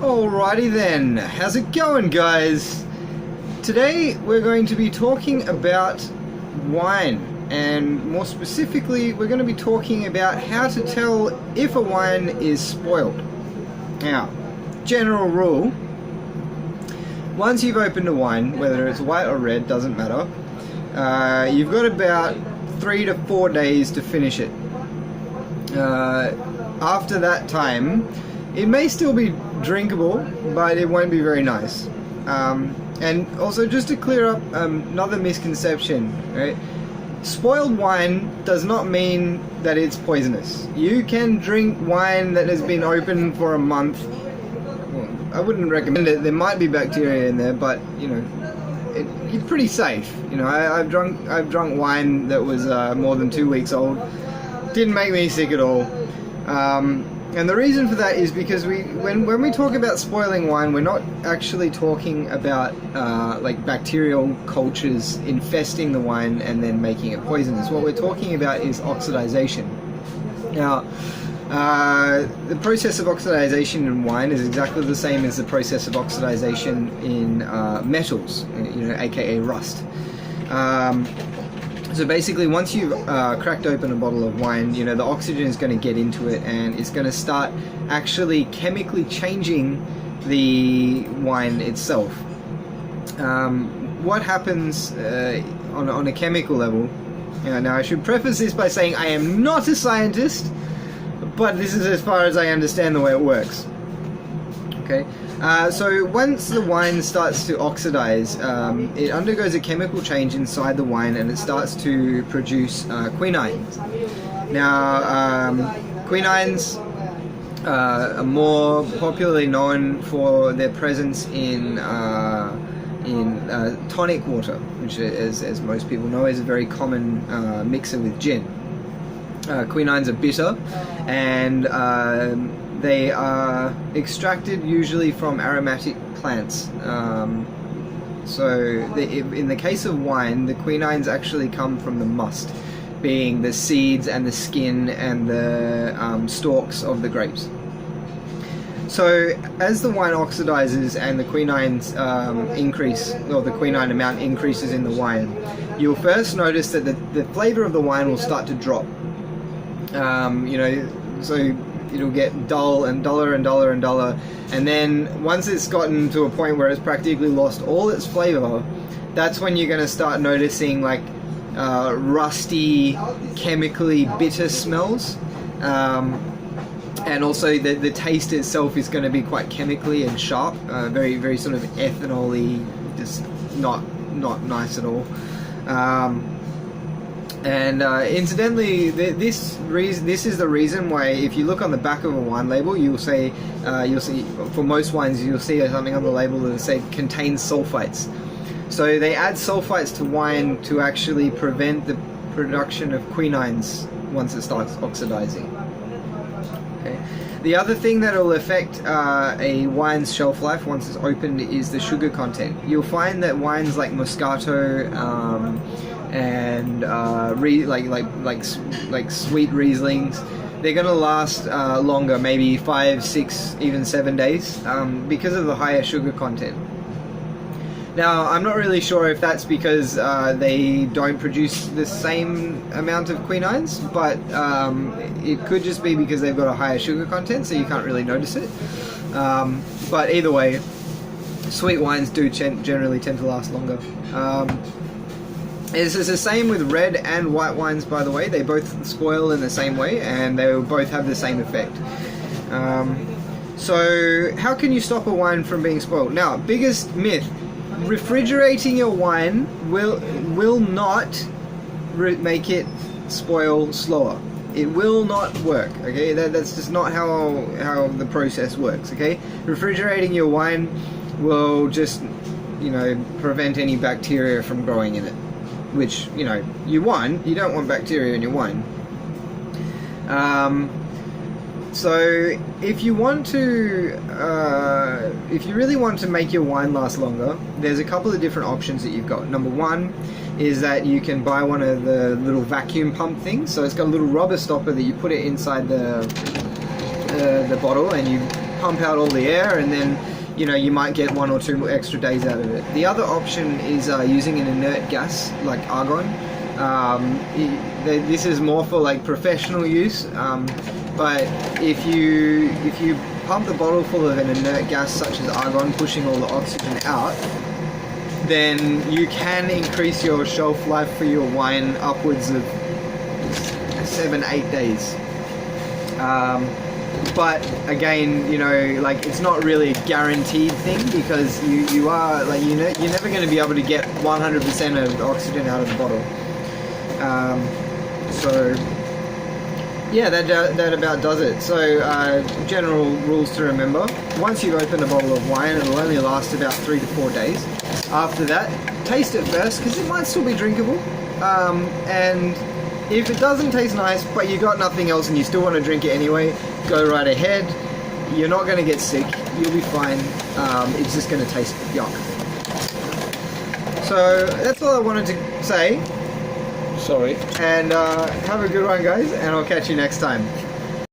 Alrighty then, how's it going, guys? Today we're going to be talking about wine, and more specifically we're going to be talking about how to tell if a wine is spoiled. Now, general rule, once you've opened a wine, whether it's white or red, doesn't matter, you've got about 3 to 4 days to finish it. After that time, it may still be drinkable, but it won't be very nice. And also, just to clear up another misconception, right? Spoiled wine does not mean that it's poisonous. You can drink wine that has been open for a month. Well, I wouldn't recommend it. There might be bacteria in there, but you know, it's pretty safe. You know, I've drunk wine that was more than 2 weeks old. Didn't make me sick at all. And the reason for that is because when we talk about spoiling wine, we're not actually talking about like bacterial cultures infesting the wine and then making it poisonous. What we're talking about is oxidation. Now, the process of oxidation in wine is exactly the same as the process of oxidation in metals, you know, aka rust. So basically, once you've cracked open a bottle of wine, you know, the oxygen is going to get into it and it's going to start actually chemically changing the wine itself. What happens on a chemical level? Now, I should preface this by saying I am not a scientist, but this is as far as I understand the way it works. Okay. So once the wine starts to oxidize, it undergoes a chemical change inside the wine and it starts to produce quinine. Now, quinines are more popularly known for their presence in tonic water, which, as most people know, is a very common mixer with gin. Quinines are bitter, and they are extracted usually from aromatic plants. In the case of wine, the quinines actually come from the must, being the seeds and the skin and the stalks of the grapes. So as the wine oxidizes and the quinines increase, or the quinine amount increases in the wine, you'll first notice that the flavor of the wine will start to drop. You know, so it'll get dull and duller and duller and duller, and then once it's gotten to a point where it's practically lost all its flavor, that's when you're going to start noticing like rusty, chemically bitter smells, and also the taste itself is going to be quite chemically and sharp, very, very sort of ethanol-y, just not nice at all. And incidentally, this is the reason why, if you look on the back of a wine label, you'll see for most wines you'll see something on the label that say contains sulfites. So they add sulfites to wine to actually prevent the production of quinines once it starts oxidizing. Okay. The other thing that will affect a wine's shelf life once it's opened is the sugar content. You'll find that wines like Moscato and like sweet Rieslings, they're going to last longer, maybe 5, 6, even 7 days, because of the higher sugar content. Now, I'm not really sure if that's because they don't produce the same amount of quinines, but it could just be because they've got a higher sugar content, so you can't really notice it. But either way, sweet wines do generally tend to last longer. It's the same with red and white wines, by the way. They both spoil in the same way, and they will both have the same effect. So how can you stop a wine from being spoiled? Now, biggest myth: refrigerating your wine will not make it spoil slower. It will not work. Okay, that's just not how the process works. Okay, refrigerating your wine will just, you know, prevent any bacteria from growing in it, which, you know, you don't want bacteria in your wine. So if you really want to make your wine last longer, there's a couple of different options that you've got. Number one is that you can buy one of the little vacuum pump things. So it's got a little rubber stopper that you put it inside the bottle, and you pump out all the air, and then you might get 1 or 2 extra days out of it. The other option is using an inert gas like argon. This is more for like professional use, but if you pump the bottle full of an inert gas such as argon, pushing all the oxygen out, then you can increase your shelf life for your wine upwards of 7-8 days. But again, like it's not really a guaranteed thing, because you are like you're never going to be able to get 100% of the oxygen out of the bottle. So yeah, that about does it. So general rules to remember: once you open a bottle of wine, it will only last about 3 to 4 days. After that, taste it first, because it might still be drinkable, and if it doesn't taste nice but you got nothing else and you still want to drink it anyway, go right ahead. You're not going to get sick, you'll be fine. It's just going to taste yuck. So that's all I wanted to say. Sorry. And have a good one, guys, and I'll catch you next time.